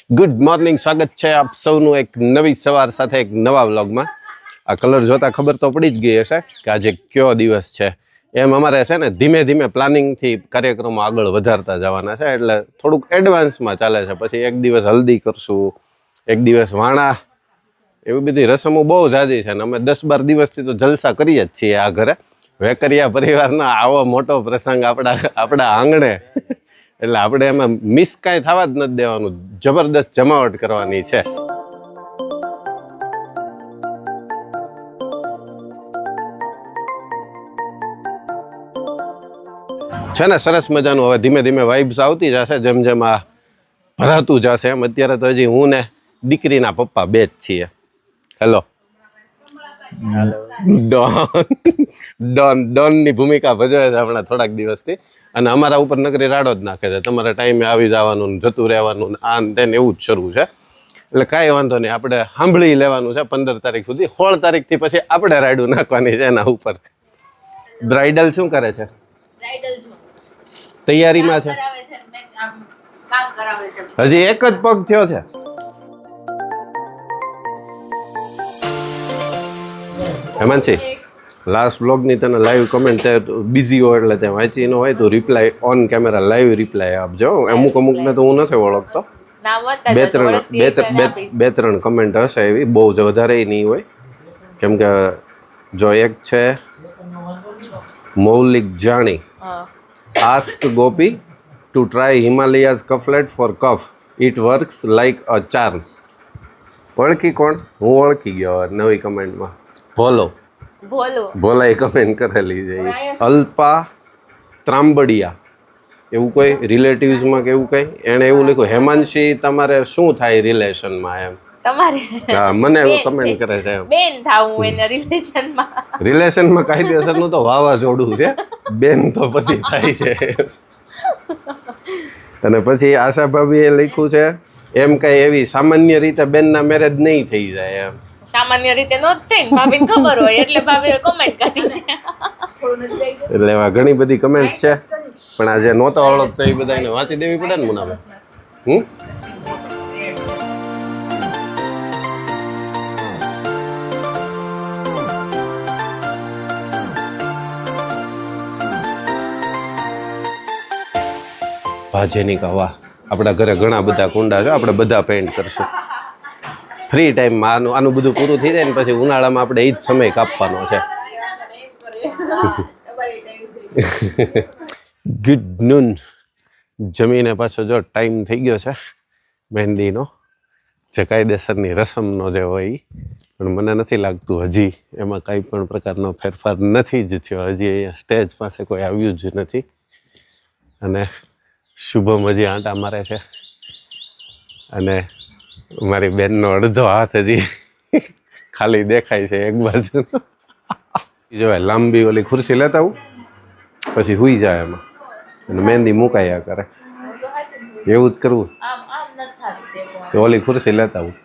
Good morning, સ્વાગત છે આપ સૌનું એક નવી સવાર સાથે એક નવા વ્લોગમાં. આ કલર જોતા ખબર તો પડી જ ગઈ હશે કે આજે કયો દિવસ છે. એમ અમારે છે ને ધીમે ધીમે પ્લાનિંગથી કાર્યક્રમો આગળ વધારતા જવાના છે, એટલે થોડુંક એડવાન્સમાં ચાલે છે. પછી એક દિવસ હલ્દી કરશું, એક દિવસ વાણા, એવી બધી રસમો બહુ જાજી છે ને અમે 10-12 દિવસથી તો જલસા કરીએ જ છીએ આ ઘરે. વેકરિયા પરિવારનો આવો મોટો પ્રસંગ આપણા આંગણે, એટલે આપણે એમાં મિસ કાંઈ થવા જ નથી દેવાનું. જબરદસ્ત જમાવટ કરવાની છે. છે ને સરસ મજાનું. હવે ધીમે ધીમે વાઇબ્સ આવતી જશે જેમ જેમ આ ભરાતું જશે એમ. અત્યારે તો હજી હું ને દીકરીના પપ્પા બે જ છીએ. હેલો ડોનની ભૂમિકા ભજવે છે હમણાં થોડાક દિવસથી, અને અમારા ઉપર નકરી રાડો જ નાખે છે. તમારે ટાઈમે આવી જવાનું, જતું રહેવાનું, આ તેને એવું જ શરૂ છે. એટલે કાંઈ વાંધો નહીં, આપણે સાંભળી લેવાનું છે 15 તારીખ સુધી. 16 તારીખથી પછી આપણે રાયડું નાખવાની છે એના ઉપર. બ્રાઇડલ શું કરે છે? તૈયારીમાં છે. હજી એક જ પગ થયો છે. હેમાંશી, લાસ્ટ વ્લોગની તને લાઈવ કમેન્ટ બિઝી હોય એટલે ત્યાં વાંચી ન હોય તો reply on camera live reply આપજો. અમુકને તો હું નથી ઓળખતો. બે ત્રણ કમેન્ટ હશે એવી, બહુ જ વધારે નહીં હોય. કેમ કે જો એક છે Maulik Jani, ask Gopi to try Himalaya's Koflet for cough, it works like a charm. ઓળખી કોણ? હું ઓળખી ગયો નવી કમેન્ટમાં. ભોલાએ કમેન્ટ કરેલી છે. અલ્પા ત્રાંબડિયા એવું કોઈ રિલેટિવ્સમાં કે એવું કંઈ એણે એવું લખ્યું, હેમાંશી તમારે શું થાય રિલેશનમાં એમ. હા, મને એવું કમેન્ટ કરે છે એમ. રિલેશનમાં કાયદેસરનું તો વાવાઝોડું છે, બેન તો પછી થાય છે. અને પછી આશા ભાભીએ લખ્યું છે એમ કઈ એવી સામાન્ય રીતે બેનના મેરેજ નહીં થઈ જાય એમ. સામાન્ય રીતે નો જ થાય ને, ભાભીને ખબર હોય એટલે ભાભીએ કમેન્ટ કરી છે. એટલે એવા ઘણી બધી કમેન્ટ્સ છે, પણ આજે નહોતા ઓળખતો એ બધાને વાંચી દેવી પડે ને મુનાભાઈ. ભાજેની વાહ, આપણા ઘરે ઘણા બધા કુંડા છે, આપણે બધા પેઇન્ટ કરશું ફ્રી ટાઈમમાં. આનું બધું પૂરું થઈ જાય ને પછી ઉનાળામાં આપણે એ જ સમય કાપવાનો છે. Good noon. જમીને પાછો જો ટાઈમ થઈ ગયો છે મહેંદીનો, જે કાયદેસરની રસમનો જે હોય, પણ મને નથી લાગતું હજી એમાં કાંઈ પણ પ્રકારનો ફેરફાર નથી જ થયો. હજી અહીંયા સ્ટેજ પાસે કોઈ આવ્યું જ નથી. અને શુભમ હજી આંટા મારે છે, અને મારી બેનનો અડધો હાથ હજી ખાલી દેખાય છે એક બાજુ. જો લાંબી ઓલી ખુરશી લેતા આવું, પછી હુઈ જાય એમાં અને મહેંદી મુકાયા કરે. એવું જ કરવું તો ઓલી ખુરશી લેતા આવું,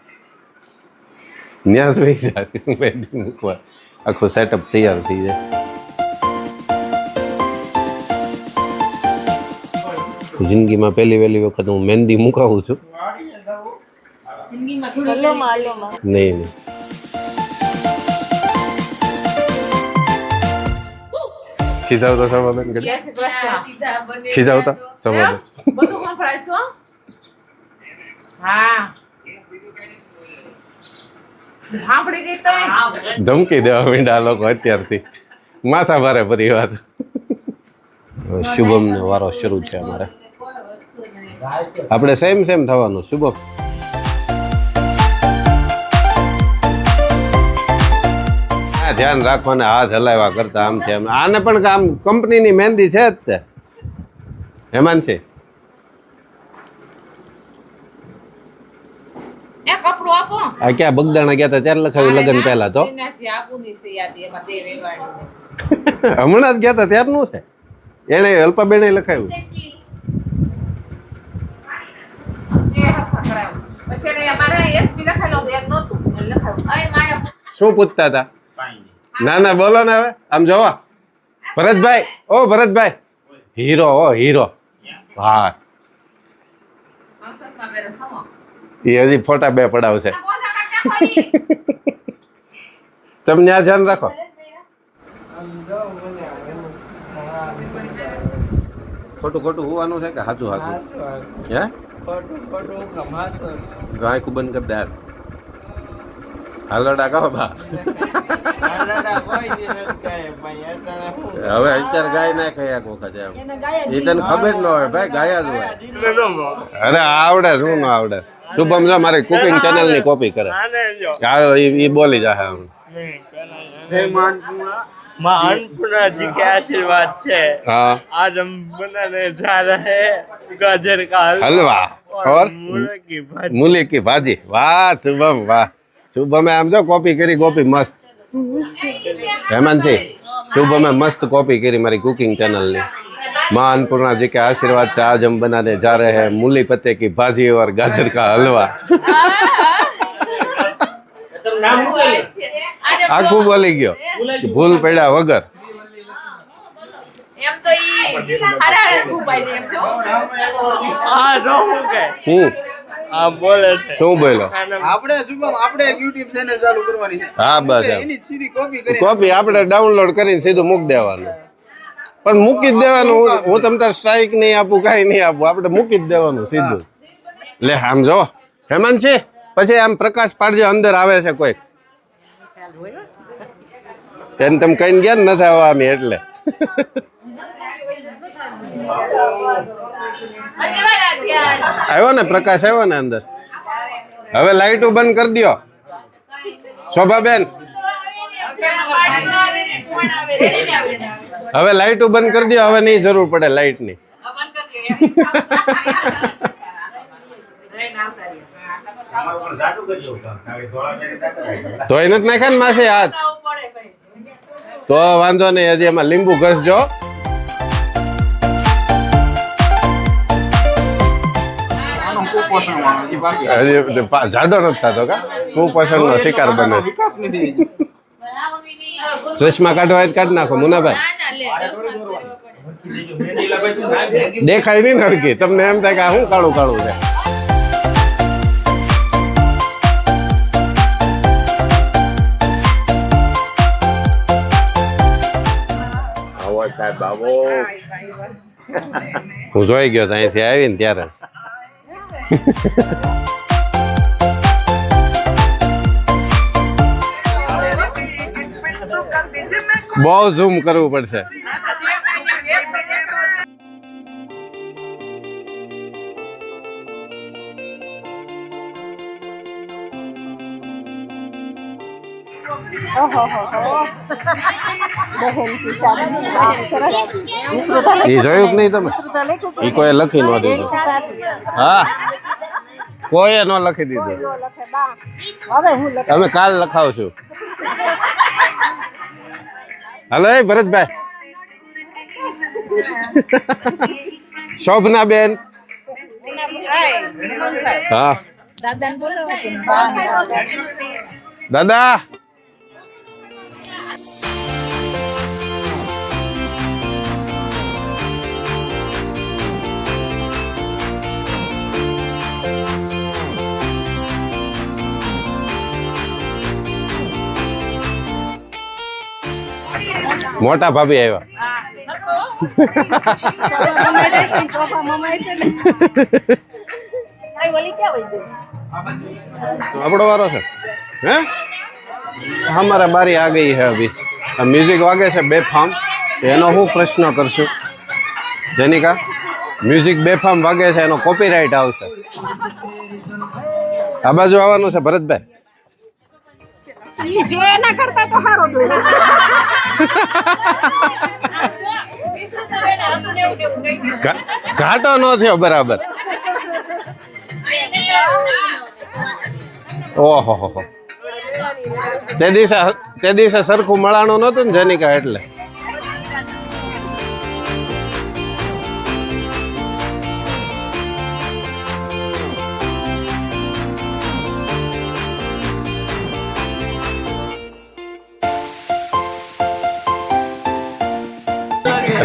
ત્યાં સુઈ જાય મહેંદી મૂકવા, આખું સેટઅપ તૈયાર થઈ જાય. જિંદગીમાં પહેલી વખત હું મહેંદી મુકાવું છું. નહીં ખીજાવતો સવાબેન કરી, ખીજાવતો સવાબેન. ધમકી દેવા માંડ્યા લોકો અત્યારથી. માથા ભારે પરિવાર. શુભમનો વારો શરૂ છે અમારે. આપણે સેમ થવાનું. શુભમ ધ્યાન રાખવાને હાથ હલાવ્યા કરતા આમ છે. આને પણ આમ કંપનીની મહેંદી છે જ તે. હેમાન છે આ ક્યાં બગદાણા ગયા હતા ત્યારે લખાવ્યું લગ્ન પહેલા તો. હમણાં જ ગયા હતા ત્યારનું છે. એને અલ્પાબેને લખાવ્યું. શું પૂછતા હતા? ના બોલો ને હવે. આમ જોવા ભરતભાઈ, ઓ ભરતભાઈ, હીરો, ઓ હીરો. હા એ હજી ફોટા બે પડાવશે. તમે ત્યાં ધ્યાન રાખો. ખોટું ખોટું હોવાનું છે કે સાચું સાચું હે આંખું બંધ કરી દે હાલ. હાલો ડાકા બા હવે અત્યારે ગાય ના ખાઈ એક વખત એમ એ તને ખબર ન હોય ભાઈ ગાયા જ હોય. અરે આવડે શું ન આવડે. શુભમ જો મારી કુકિંગ ચેનલ ની કોપી કરે એ બોલી જાય આમ. माँ अन्नपूर्णा जी के आशीर्वाद છે हाँ आज हम बनाने जा रहे हैं गाजर का हलवा और मूली की भाजी मूली की भाजी. वाह शुभम वाह. શુભમે આમ જો કોપી કરી કોપી મસ્ત. હેમાંશી શુભમે મસ્ત કોપી કરી મારી કુકિંગ ચેનલની. माँ अन्नपूर्णा जी के आशीर्वाद से आज हम बनाने जा रहे हैं मूली पत्ते की भाजी और गाजर का हलवा. આખું બોલી ગયો ભૂલ પડ્યા વગર. એમ તો ઈ હારા ઉપાય દે એમ તો આ જો હું કે હું આ બોલે છે શું બોલ્યો? આપણે શુભમ આપણે એક YouTube ચેનલ ચાલુ કરવાની છે. હા બસ એમ. એની સીધી કોપી કરી કોપી આપણે ડાઉનલોડ કરીને સીધું મૂકી દેવાનું. પણ મૂકી જ દેવાનું. હું તમ તાર સ્ટ્રાઇક નહીં આપું કાંઈ નહીં આપું. આપણે મૂકી જ દેવાનું સીધું. લે આમ જો હેમાંત છે પછી આમ પ્રકાશ પાડજો અંદર આવે છે કોઈ એને તમે કહીને ગયા ને નથી આવવાની એટલે. અજવાળા થયા આવ્યો ને પ્રકાશ આવ્યો ને અંદર. હવે લાઈટો બંધ કરી દો શોભાબેન. હવે લાઈટો બંધ કરી દો. હવે નહીં જરૂર પડે લાઈટની. તોય નથી નાખ્યા ને માસે હાથ તો વાંધો નહીં. હજી એમાં લીંબુ ઘસજો. આનો કુપોષણ વાળો જે બાકી હજી જાડો નથી થતો કા કુપોષણ નો શિકાર બને. વિકાસ નથી. ચશ્મા કાઢવા હોય તો કાઢી નાખો મુનાભાઈ. દેખાય નહીં નરકી તમને એમ થાય કે આ શું કાળું કાળું છે. હું જોઈ ગયો અહીંથી આવીને ત્યારે બહુ ઝૂમ કરવું પડશે. એ જોયું કે નહીં તમે? એ કોઈ લખી ન દીધું. હા કોઈએ ન લખી દીધું. અમે કાલ લખાવશું. હાલો એ ભરતભાઈ. શોભના બેન. હા દાદા મોટા ભાભી આવ્યા. આપણો વારો છે હે? हमारा बारी आ गई है अभी. अब म्यूजिक वागे છે બેફામ. એનો હું પ્રશ્ન કરશું જેનિકા? મ્યુઝિક બેફામ વાગે છે એનો કોપીરાઇટ આવશે. આ બાજુ આવવાનું છે ભરતભાઈ. ઘાટો ન થયો બરાબર. ઓહો હો. તે દિવસે સરખું મળાણું નહોતું ને જેનિકા એટલે.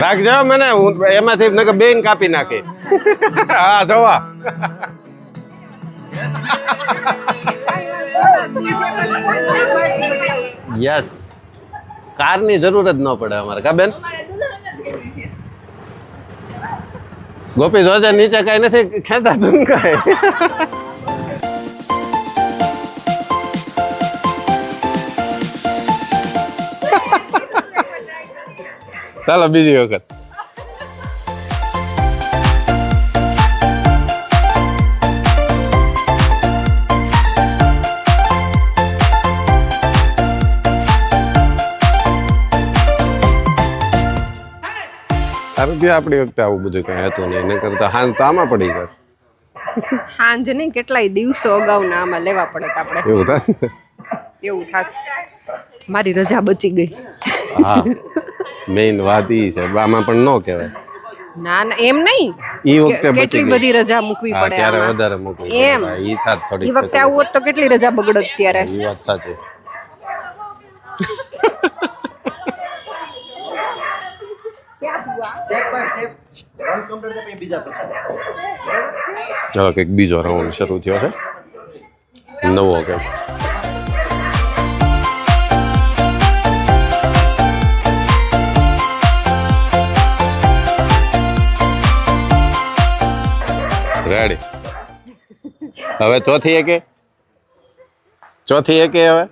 રાખજો મને એમાંથી બેન કાપી નાખી. હા જોવા યસ કારની જરૂર જ ન પડે અમારે કા બેન ગોપી જોજે નીચે કઈ નથી ખેંચા તું કઈ ચાલો બીજી વખત આપણી વખતે આવું બધું કઈ હતું નહીં એને કરતા હાન તો આમાં પડી જાય સાંજ નહીં કેટલાય દિવસો અગાઉના આમાં લેવા પડે તો આપણે એવું થાય ને? એવું થાત મારી રજા બચી ગઈ હા મેઇન વાત ઈ છે આમાં પણ ન કહેવાય ના ના એમ નહીં ઈ વખતે બચી કેટલી ગઈ. બધી રજા મૂકવી હા, પડે ત્યારે આમાં. વધારે મૂકવી એમ. પડે. ઈ થાત થોડી ઈ વખતે આવું હોત તો કેટલી રજા બગડત ત્યારે ઈ વાત સાચી ચાલો કંઈક બીજો રાઉન્ડ શરૂ થયો છે નવો કે રેડી હવે ચોથી એકે હવે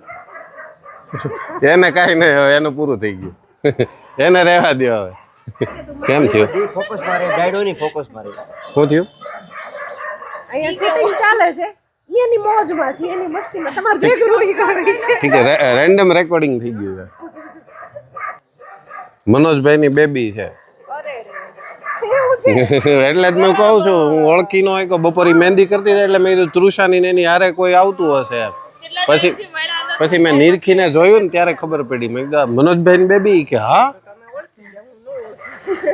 એને કાંઈ નહીં હવે એનું પૂરું થઈ ગયું એને રહેવા દો હવે કેમ થયું ફોકસ મારે ગાઈડો ની ફોકસ મારે શું થયું અહીંયા સેટિંગ ચાલે છે એની મોજમાં છે એની મસ્તીમાં તમારે જે કરવું ઈ કરી ઠીક છે રેન્ડમ રેકોર્ડિંગ થઈ ગયું છે મનોજભાઈની બેબી છે એટલે જ મેં કહું છું હું ઓળખી નો હોય કે બપોરી મહેંદી કરતી જાય એટલે મેં કીધું તૃષાની ને એની હારે કોઈ આવતું હશે એમ. પછી મેં નિરખીને જોયું ને ત્યારે ખબર પડી મેં કીધું મનોજભાઈની બેબી કે હા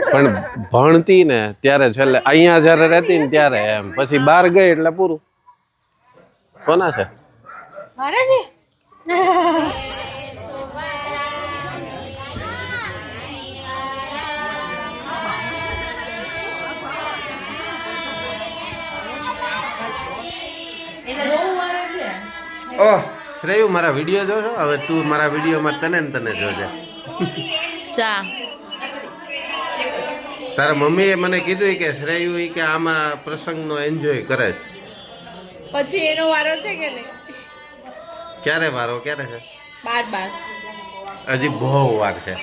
પણ ભણતી ને ત્યારે છેલ્લે અહીંયા જ્યારે રહેતી ને ત્યારે એમ પછી બહાર ગઈ એટલે પૂરું કોના છે મારે છે એટલે બહુ વારે છે ઓહ શ્રેયુ મારા વિડીયો જોજો હવે તું મારા વિડીયોમાં તને ને તને જોજે ચા તારા મમ્મીએ મને કીધું કે શ્રેયુ ઈ કે આમાં પ્રસંગનો એન્જોય કરે છે પછી એનો વારો છે કે નહીં ક્યારે વારો ક્યારે છે બાર હજી બહુ વાર છે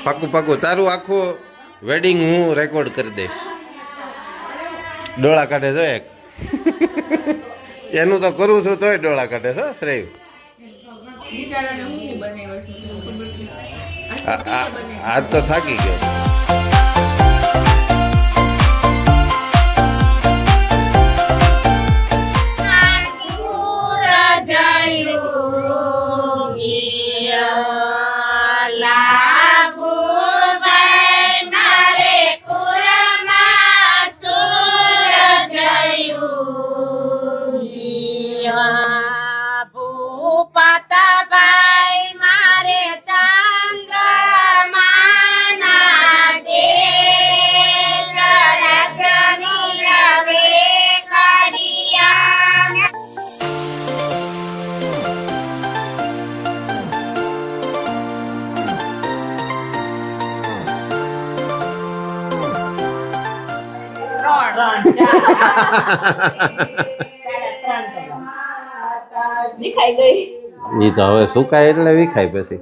પાકું તારું આખું વેડિંગ હું રેકોર્ડ કરી દઈશ ડોળા કાઢે જો એક એનું તો કરું છું તોય ડોળા કાઢે છે શ્રેયુ બિચારાને હું બનાવ્યો છે ખબર છે આજ તો થાકી ગયો વિખાઈ ગઈ ઈ તો હવે સુકાય એટલે વિખાય પછી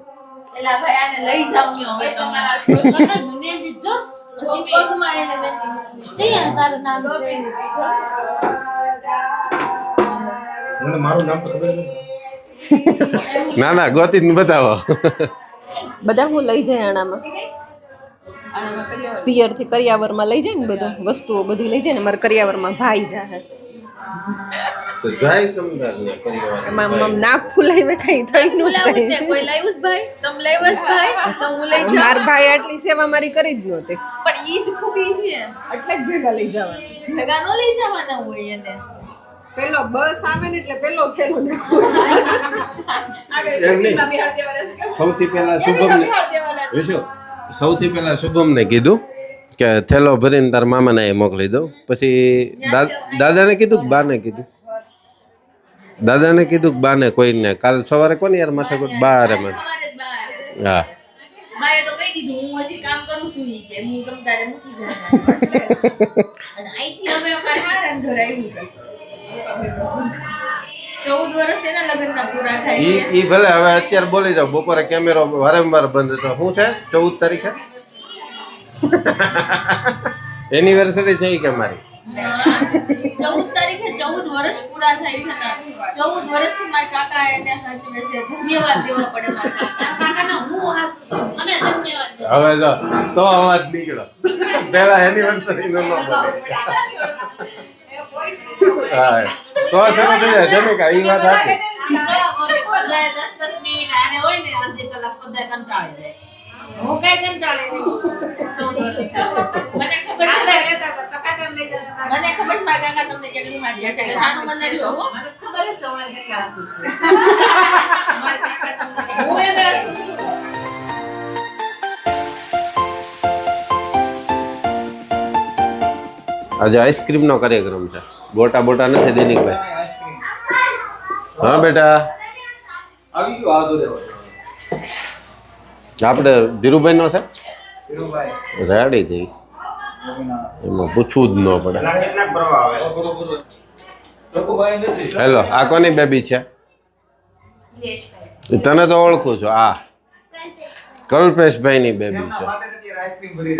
એલા ભાઈ આને લઈ જાવ ને હવે તમે પછી પગમાં એને મહેંદી તારું નામ છે ના ગોતીને બતાવો બધા હું લઈ જાય આણામાં પિયર થી કરિયાવરમાં લઈ જાય ને બધું વસ્તુઓ બધી લઈ જાય ને મારા કરિયાવરમાં ભાઈ જાહે તો જાય તમદારને પરિવાર એમાં નાક ફૂલાઈ કઈ થઈ નું લાવું ને કોઈ લાવ્યું છે ભાઈ તમ લાવ્યા છે ભાઈ તો હું લઈ જાઉં માર ભાઈ આટલી સેવા મારી કરી જ નહોતી પણ ઈ જ ખૂબી છે એટલે જ ભેગા લઈ જવાના ભેગા નો લઈ જવાના હોય એને પેલો બસ આવે ને એટલે પેલો થેલો નાખો સૌથી પહેલા શુભમને વિશુ સૌથી પહેલા શુભમને કીધું કે થેલો ભરીને તાર મામાને અહીં મોકલી દઉં. પછી દાદાને કીધું કે બાને કીધું? દાદાને કીધું કે બાને કોઈને? કાલ સવારે કોને યાર માથે કોઈ બાર મને. સવારે જ બહાર. હા બાએ તો કહી દીધું હું હજી કામ કરું છું ઈ કે હું તમ તારે મૂકી જાઉં. અને અહીંથી હવે અમારે હારામ ઘર આવ્યું છે. 14 વર્ષ એના લગ્નના પૂરા થાય છે. ઈ ભલે હવે અત્યારે બોલી જાવ. બપોરે કેમેરો વારંવાર બંધ હતો. શું છે 14 તારીખે એનિવર્સરી છે કે મારી? 14 તારીખે 14 વર્ષ પૂરા થાય છે ને 14 વર્ષથી મારા કાકા એને હાચવે છે. ધન્યવાદ દેવા પડે મારા કાકાના. હું હાસું છું અને ધન્યવાદ. હવે જો તો અવાજ નીકળો. પેલા એનિવર્સરી નો ન બોલે. હા તો શરૂ થઈ જાય જમીકા. ઈ વાત સાચી. 10 મિનિટ આને હોય ને અડધી કલાક બધા કંટાળી જાય. હું કઈ કંટાળી નહીં. મને ખબર છે મને ખબર છે મારા કાકા તમને કેટલું હાજ્યા છે એટલે શાનું મને જોવો. મને ખબર છે સવારે કેટલા હાસું છું. મારા કાકા તમને હું એ હાસું છું. આજે આઈસ્ક્રીમ નો કાર્યક્રમ છે. ગોટા બોટા નથી દિનિકભાઈ? હા બેટા આવી ગયો આજો દેવો આપણે ધીરુભાઈ નો છે ધીરુભાઈ રેડી થઈ. એમાં પૂછવું જ ન પડે. કેટલાક ભરવા આવે બરોબર લોકોભાઈ નથી. હેલો આ કોની બેબી છે? તને તો ઓળખું છું. આ કલ્પેશભાઈ ની બેબી છે. માથે નથી આઈસ્ક્રીમ ભરી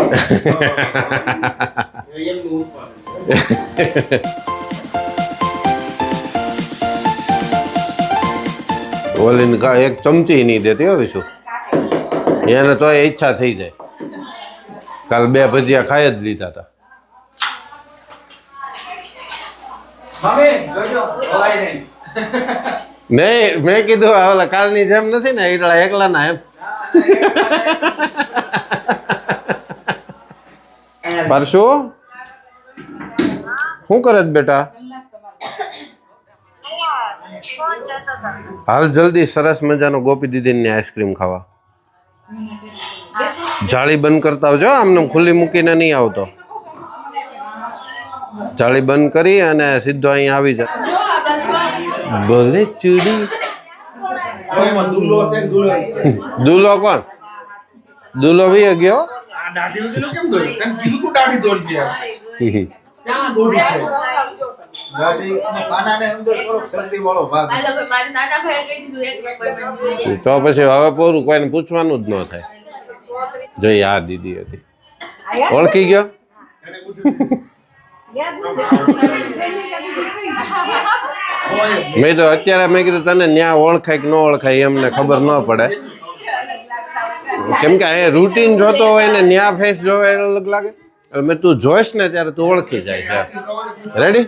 ઓલીને એક ચમચી નહીં દેતી હવે શું એને તો ઈચ્છા થઈ જાય. કાલ 2 ભજીયા ખાઈ જ લીધા હતા. મમ્મી જોજો હવાય નહીં. નહીં મેં કીધું ઓલા કાલની જેમ નથી ને એટલા એકલાના એમ. પરશુ શું કરે છે બેટા? હાલ જલ્દી સરસ મજાનો ગોપી દીદીની આઈસ્ક્રીમ ખાવા. જાળી બંધ કરતા આવજો. આમને ખુલ્લી મૂકીને નહીં આવતો. જાળી બંધ કરી અને સીધો અહીંયા આવી જાય. ભલે ચૂડી દુલો કોણ? દુલો વી ગયો. ગાડી અને કાનાને અંદર થોડોક શરદી વાળો ભાગ. હાલો ભાઈ મારે નાના ભાઈએ કહી દીધું એક appointment જોઈએ. તો પછી હવે પૂરું કોઈને પૂછવાનું જ ન થાય. જોઈ આ દીદી હતી ઓળખી ગયો. મેં તો અત્યારે મેં કીધું તને ન્યા ઓળખાય કે ન ઓળખાય એમને ખબર ન પડે. કેમ કે અહીંયા રૂટીન જોતો હોય ને ન્યા ફેસ જોવે અલગ લાગે. એટલે મેં તું જોઈશ ને ત્યારે તું ઓળખી જાય છે. રેડી?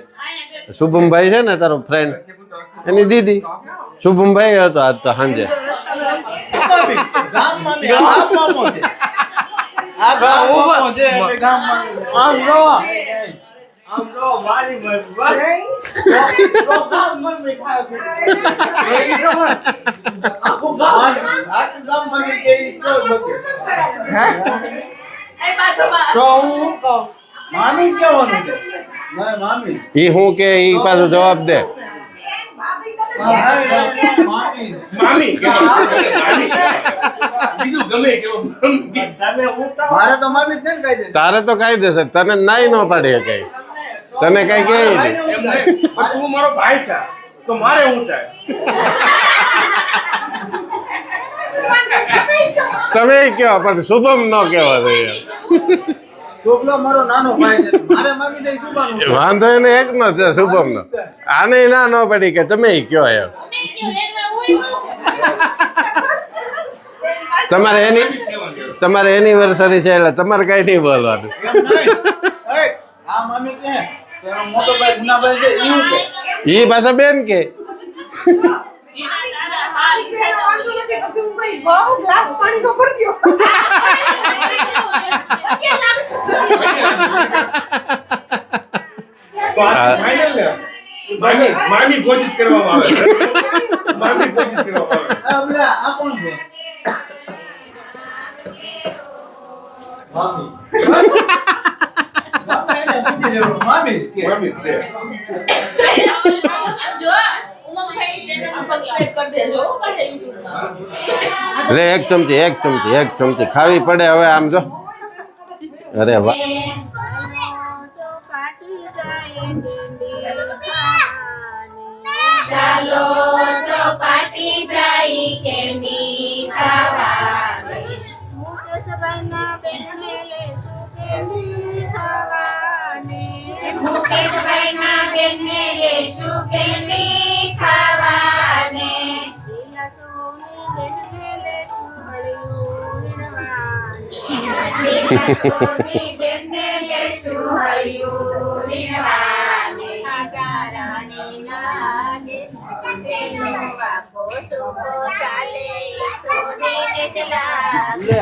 શુભમભાઈ છે ને તારો ફ્રેન્ડ એની દીદી. શુભમભાઈ હતો આજ તો સાંજે. ગામ મામી આ ગામ મામો છે. આ ગામ મામો છે એટલે ગામ મામી. આમ જો મારી બસ તો કામ મન મે ખાય આખું ગામ મામી કે ઈ તો બકે. એ બાજુમાં તો હું કહું મામી કેવાનું છે? ના મામી. ઈ હું કે ઈ પાછો જવાબ દે. હા મામી. મામી બીજું ગમે કેવો તમે હું તો મારે તો મામી જ ને કહી દે. તારે તો કાયદેસર તને નાઈ ન પાડી કઈ. તને કઈ કે એમ નહીં. પણ તું મારો ભાઈ છે તો મારે હું થાય તમે કયો પણ શુભમ ન કહેવા દે. છોકરો મારો નાનો ભાઈ છે. મારે મામી દઈ સુબાનું. વાંધો એને એક નો છે શુભમ નો. આને ના ન પડી કે તમે કયો એમ. તમારે એનિવર્સરી છે એટલે તમારે કઈ નહીં બોલવાનું. એમ નહીં. એ આ મામી કે તેનો મોટો ભાઈ ગુનાભાઈ છે ઈ કે ઈ પાછા બેન કે ગ્લાસ પાણી નો ભરજો. તો આ ફાઇનલ ને મામી ઘોષિત કરવામાં આવે મામી ઘોષિત કરવામાં આવે આ કોણ છે? મામી. જરૂર મામી જ કે મામી છે. જો ઉમંગભાઈ ચેનલ સબસ્ક્રાઇબ કરી દેજો પાછા YouTube માં. લે એક ચમચી ખાવી પડે હવે આમ જો અરે વાહ ચાલો સપાટી જાય કેન્ડી ખાવાની. મુકેશભાઈના બેનને લેશું કેન્ડી ખાવાને. સોની બેનને લેશું હળિયું વીણવાને. આગારાણી લાગે પેલો વાકો સુકો ચાલે તો દેશ લાગે.